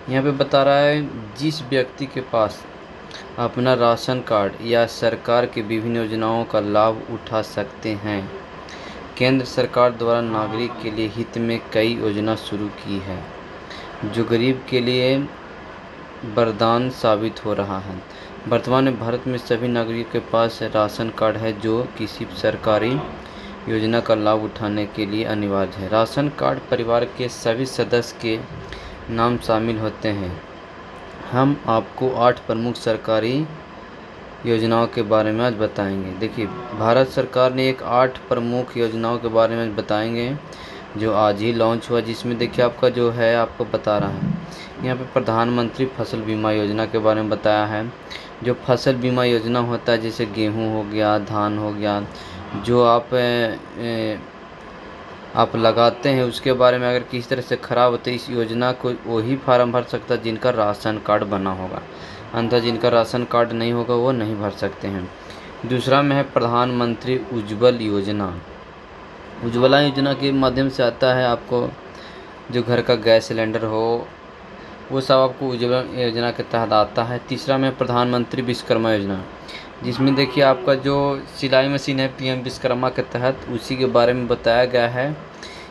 यहाँ पे बता रहा है जिस व्यक्ति के पास अपना राशन कार्ड या सरकार की विभिन्न योजनाओं का लाभ उठा सकते हैं। केंद्र सरकार द्वारा नागरिक के लिए हित में कई योजना शुरू की है जो गरीब के लिए वरदान साबित हो रहा है। वर्तमान में भारत में सभी नागरिकों के पास राशन कार्ड है जो किसी सरकारी योजना का लाभ उठाने के लिए अनिवार्य है। राशन कार्ड परिवार के सभी सदस्य के नाम शामिल होते हैं। हम आपको 8 प्रमुख सरकारी योजनाओं के बारे में आज बताएंगे। देखिए, भारत सरकार ने 8 प्रमुख योजनाओं के बारे में बताएंगे जो आज ही लॉन्च हुआ, जिसमें देखिए आपका जो है आपको बता रहा है। यहाँ पे प्रधानमंत्री फसल बीमा योजना के बारे में बताया है। जो फसल बीमा योजना होता है, जैसे गेहूँ हो गया, धान हो गया, जो आप लगाते हैं उसके बारे में अगर किसी तरह से ख़राब होते इस योजना को वही फार्म भर सकता है जिनका राशन कार्ड बना होगा, अन्यथा जिनका राशन कार्ड नहीं होगा वो नहीं भर सकते हैं। दूसरा में है प्रधानमंत्री उज्ज्वल योजना। उज्ज्वला योजना के माध्यम से आता है आपको जो घर का गैस सिलेंडर हो वो सब आपको उज्ज्वला योजना के तहत आता है। तीसरा में प्रधानमंत्री विश्वकर्मा योजना, जिसमें देखिए आपका जो सिलाई मशीन है पीएम विश्वकर्मा के तहत उसी के बारे में बताया गया है।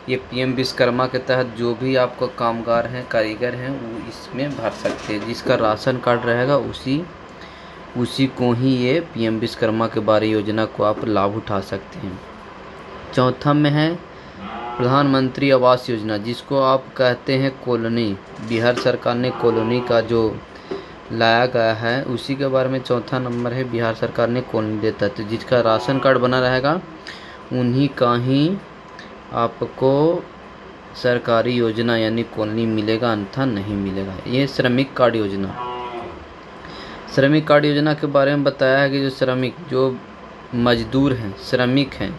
ये पीएम विश्वकर्मा के तहत जो भी आपका कामगार हैं, कारीगर हैं, वो इसमें भर सकते हैं। जिसका राशन कार्ड रहेगा उसी को ही ये पीएम विश्वकर्मा के बारे योजना को आप लाभ उठा सकते हैं। चौथा में है प्रधानमंत्री आवास योजना, जिसको आप कहते हैं कॉलोनी। बिहार सरकार ने कॉलोनी का जो लाया गया है उसी के बारे में चौथा नंबर है। बिहार सरकार ने कॉलोनी देता है, तो जिसका राशन कार्ड बना रहेगा उन्हीं का ही आपको सरकारी योजना यानी कॉलोनी मिलेगा, अन्यथा नहीं मिलेगा। ये श्रमिक कार्ड योजना। श्रमिक कार्ड योजना के बारे में बताया है कि जो मजदूर हैं, श्रमिक हैं,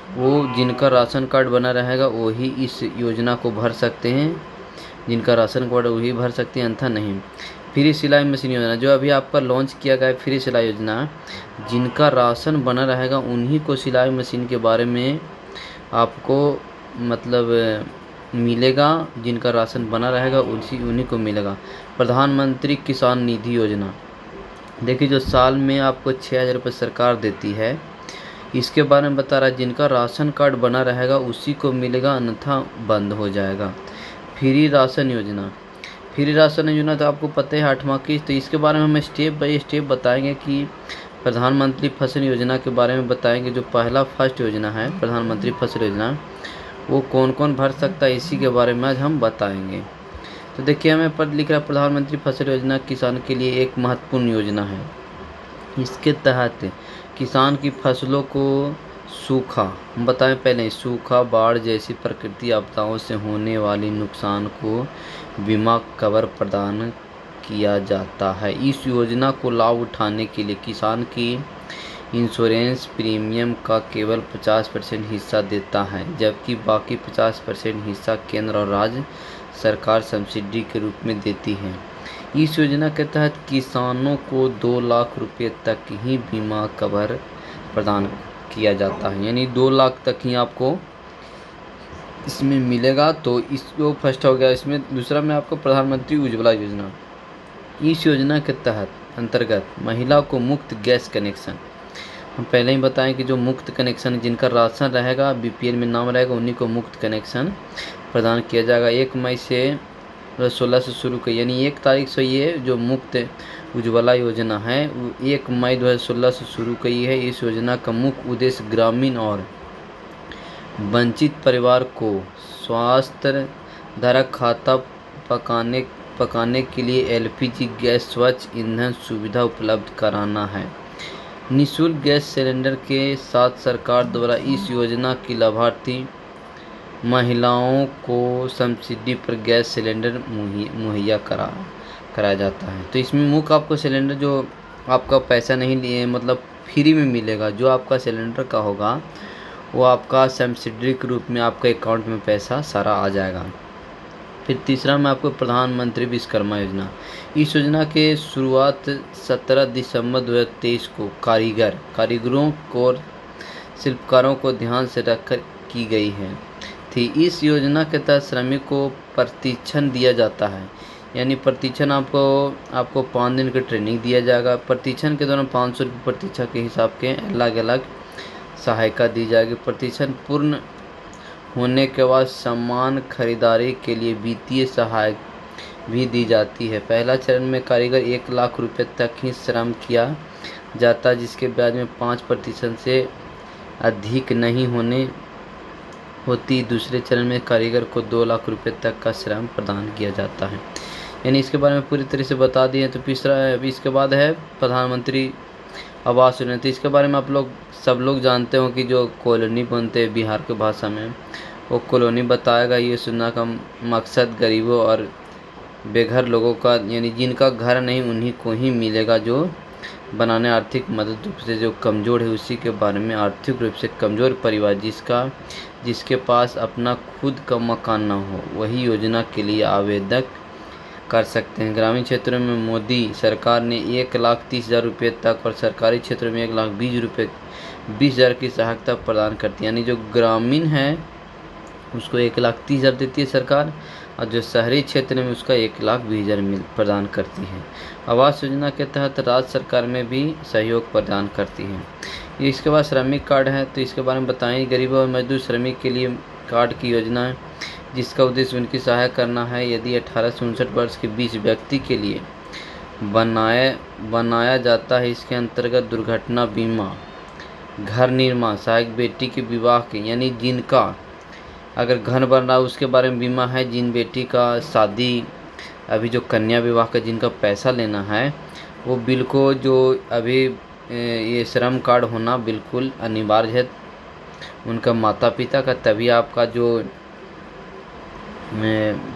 वो जिनका राशन कार्ड बना रहेगा वही इस योजना को भर सकते हैं। जिनका राशन कार्ड वही भर सकते हैं, अन्यथा नहीं। फ्री सिलाई मशीन योजना, जो अभी आपका लॉन्च किया गया है फ्री सिलाई योजना, जिनका राशन बना रहेगा उन्हीं को सिलाई मशीन के बारे में आपको मतलब मिलेगा। जिनका राशन बना रहेगा उन्हीं को मिलेगा। प्रधानमंत्री किसान निधि योजना, देखिए जो साल में आपको 6,000 रुपये सरकार देती है, इसके बारे में बता रहा है। जिनका राशन कार्ड बना रहेगा उसी को मिलेगा, अन्यथा बंद हो जाएगा। फ्री राशन योजना, फ्री राशन योजना तो आपको पता है 8वां किस्त, तो इसके बारे में हम स्टेप बाय स्टेप बताएंगे कि प्रधानमंत्री फसल योजना के बारे में बताएंगे। जो फर्स्ट योजना है प्रधानमंत्री फसल योजना, वो कौन कौन भर सकता है इसी के बारे में आज हम बताएंगे। तो देखिए हमें पद लिख रहा है प्रधानमंत्री फसल योजना किसान के लिए एक महत्वपूर्ण योजना है। इसके तहत किसान की फसलों को सूखा, हम बताएं पहले, सूखा, बाढ़ जैसी प्रकृति आपदाओं से होने वाली नुकसान को बीमा कवर प्रदान किया जाता है। इस योजना को लाभ उठाने के लिए किसान की इंश्योरेंस प्रीमियम का केवल 50% हिस्सा देता है, जबकि बाकी 50% हिस्सा केंद्र और राज्य सरकार सब्सिडी के रूप में देती है। इस योजना के तहत किसानों को 2 लाख रुपये तक ही बीमा कवर प्रदान किया जाता है, यानी 2 लाख तक ही आपको इसमें मिलेगा। तो इसको फर्स्ट हो गया। इसमें दूसरा में आपको प्रधानमंत्री उज्ज्वला योजना। इस योजना के तहत अंतर्गत महिला को मुफ्त गैस कनेक्शन, हम पहले ही बताएं कि जो मुफ्त कनेक्शन जिनका राशन रहेगा, बीपीएल में नाम रहेगा, उन्हीं को मुफ्त कनेक्शन प्रदान किया जाएगा। 1 मई से 2016 से शुरू की, यानी 1 तारीख से ये जो मुफ्त उज्ज्वला योजना है 1 मई 2016 से शुरू की है। इस योजना का मुख्य उद्देश्य ग्रामीण और वंचित परिवार को स्वास्थ्य धारक खाता पकाने के लिए एलपीजी गैस स्वच्छ ईंधन सुविधा उपलब्ध कराना है। निःशुल्क गैस सिलेंडर के साथ सरकार द्वारा इस योजना की लाभार्थी महिलाओं को सब्सिडी पर गैस सिलेंडर मुहैया कराया जाता है। तो इसमें मुख्य आपको सिलेंडर जो आपका पैसा नहीं लिए, मतलब फ्री में मिलेगा। जो आपका सिलेंडर का होगा वो आपका सब्सिडी के रूप में आपके अकाउंट में पैसा सारा आ जाएगा। फिर तीसरा में आपको प्रधानमंत्री विश्वकर्मा योजना। इस योजना के शुरुआत 17 दिसंबर 2023 को कारीगरों और शिल्पकारों को ध्यान से रखकर की गई है थी। इस योजना के तहत श्रमिक को प्रशिक्षण दिया जाता है, यानी प्रशिक्षण आपको 5 दिन की ट्रेनिंग दिया जाएगा। प्रशिक्षण के दौरान 500 रुपये प्रतीक्षा के हिसाब के अलग अलग सहायता दी जाएगी। प्रशिक्षण पूर्ण होने के बाद सामान खरीदारी के लिए वित्तीय सहायता भी दी जाती है। पहला चरण में कारीगर 1 लाख रुपए तक ही श्रम किया जाता है, जिसके ब्याज में 5% से अधिक नहीं होती। दूसरे चरण में कारीगर को 2 लाख रुपए तक का श्रम प्रदान किया जाता है। यानी इसके बारे में पूरी तरह से बता दिए। तो अभी इसके बाद है प्रधानमंत्री आवास योजना। तो इसके बारे में सब लोग जानते हो कि जो कॉलोनी बनते हैं बिहार के भाषा में, वो कॉलोनी बताएगा। ये योजना का मकसद गरीबों और बेघर लोगों का, यानी जिनका घर नहीं उन्हीं को ही मिलेगा, जो बनाने आर्थिक मदद रूप से जो कमज़ोर है उसी के बारे में। आर्थिक रूप से कमज़ोर परिवार जिसके पास अपना खुद का मकान ना हो, वही योजना के लिए आवेदन कर सकते हैं। ग्रामीण क्षेत्रों में मोदी सरकार ने 1,30,000 रुपये तक और सरकारी क्षेत्रों में 1,20,000 की सहायता प्रदान करती है। यानी जो ग्रामीण है उसको 1,30,000 देती है सरकार, और जो शहरी क्षेत्र में उसका 1,20,000 प्रदान करती है। आवास योजना के तहत राज्य सरकार में भी सहयोग प्रदान करती है। इसके बाद श्रमिक कार्ड है, तो इसके बारे में बताएं। गरीबों और मजदूर श्रमिक के लिए कार्ड की योजना है, जिसका उद्देश्य उनकी सहायता करना है। यदि 18 से 59 वर्ष के बीच व्यक्ति के लिए बनाया जाता है। इसके अंतर्गत दुर्घटना बीमा, घर निर्माण सहायक, बेटी के विवाह के, यानी जिनका अगर घर बन रहा है उसके बारे में बीमा है। जिन बेटी का शादी, अभी जो कन्या विवाह का जिनका पैसा लेना है, वो बिल को जो अभी ये श्रम कार्ड होना बिल्कुल अनिवार्य है उनका माता पिता का, तभी आपका जो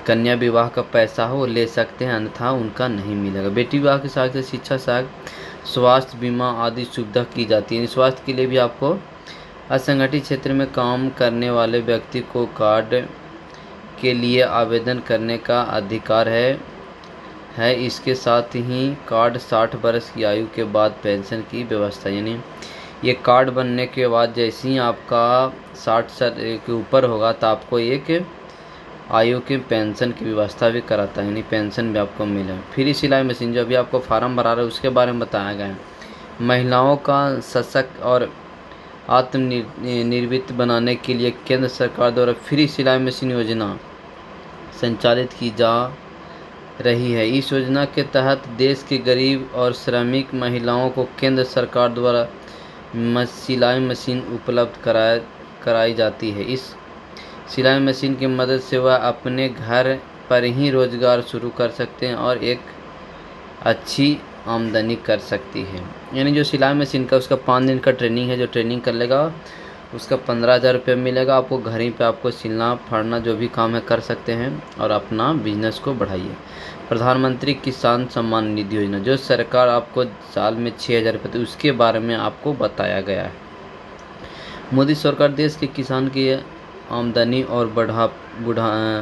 कन्या विवाह का पैसा हो वो ले सकते हैं, अन्यथा उनका नहीं मिलेगा। बेटी विवाह के साथ शिक्षा सहायक, स्वास्थ्य बीमा आदि सुविधा की जाती है। स्वास्थ्य के लिए भी आपको असंगठित क्षेत्र में काम करने वाले व्यक्ति को कार्ड के लिए आवेदन करने का अधिकार है। इसके साथ ही कार्ड 60 वर्ष की आयु के बाद पेंशन की व्यवस्था, यानी ये कार्ड बनने के बाद जैसे ही आपका 60 साल के ऊपर होगा तो आपको एक आयु की पेंशन की व्यवस्था भी कराता है, यानी पेंशन भी आपको मिले। फ्री सिलाई मशीन, जो अभी आपको फार्म भरा रहा है उसके बारे में बताया गया है। महिलाओं का सशक्त और आत्मनिर्भर बनाने के लिए केंद्र सरकार द्वारा फ्री सिलाई मशीन योजना संचालित की जा रही है। इस योजना के तहत देश के गरीब और श्रमिक महिलाओं को केंद्र सरकार द्वारा सिलाई मशीन उपलब्ध कराई जाती है। इस सिलाई मशीन की मदद से वह अपने घर पर ही रोजगार शुरू कर सकते हैं और एक अच्छी आमदनी कर सकती है। यानी जो सिलाई मशीन का उसका 5 दिन का ट्रेनिंग है, जो ट्रेनिंग कर लेगा उसका 15,000 रुपये मिलेगा। आपको घर ही पे आपको सिलना फाड़ना जो भी काम है कर सकते हैं और अपना बिजनेस को बढ़ाइए। प्रधानमंत्री किसान सम्मान निधि योजना, जो सरकार आपको साल में 6,000 रुपये देती, उसके बारे में आपको बताया गया है। मोदी सरकार देश के किसान की आमदनी और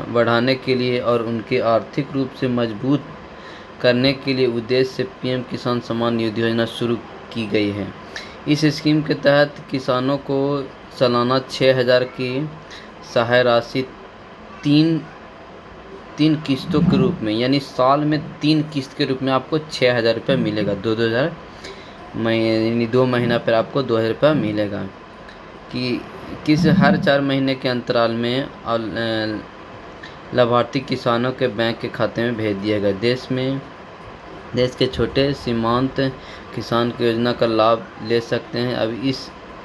बढ़ाने के लिए और उनके आर्थिक रूप से मजबूत करने के लिए उद्देश्य से पीएम किसान सम्मान निधि योजना शुरू की गई है। इस स्कीम के तहत किसानों को सालाना 6,000 की सहायता राशि तीन किस्तों के रूप में, यानी साल में 3 किस्त के रूप में आपको 6,000 रुपये मिलेगा। 2,000 यानी 2 महीना पर आपको 2,000 रुपये मिलेगा कि हर 4 महीने के अंतराल में लाभार्थी किसानों के बैंक के खाते में भेज दिया गया। देश के छोटे सीमांत किसान की योजना का लाभ ले सकते हैं। अब इस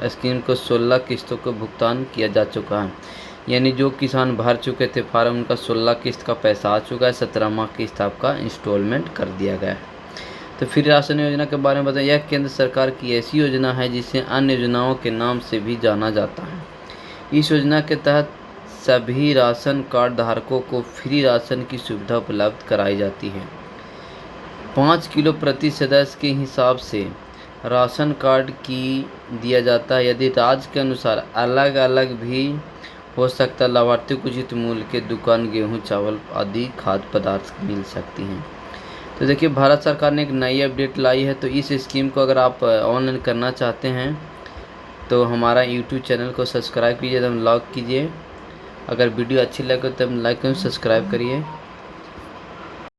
स्कीम को 16 किस्तों को भुगतान किया जा चुका है, यानी जो किसान भर चुके थे फार्म उनका 16 किस्त का पैसा आ चुका है। 17वां किस्त आपका इंस्टॉलमेंट कर दिया गया है। तो फिर राशन योजना के बारे में बताएं। यह केंद्र सरकार की ऐसी योजना है जिसे अन्य योजनाओं के नाम से भी जाना जाता है। इस योजना के तहत सभी राशन कार्ड धारकों को फ्री राशन की सुविधा उपलब्ध कराई जाती है। 5 किलो प्रति सदस्य के हिसाब से राशन कार्ड की दिया जाता है। यदि राज्य के अनुसार अलग अलग भी हो सकता, लाभार्थी को उचित मूल्य के दुकान गेहूं, चावल आदि खाद्य पदार्थ मिल सकती हैं। तो देखिए भारत सरकार ने एक नई अपडेट लाई है। तो इस स्कीम को अगर आप ऑनलाइन करना चाहते हैं तो हमारा यूट्यूब चैनल को सब्सक्राइब कीजिए, एकदम लॉक कीजिए। अगर वीडियो अच्छी लगे तो लाइक एवं सब्सक्राइब करिए।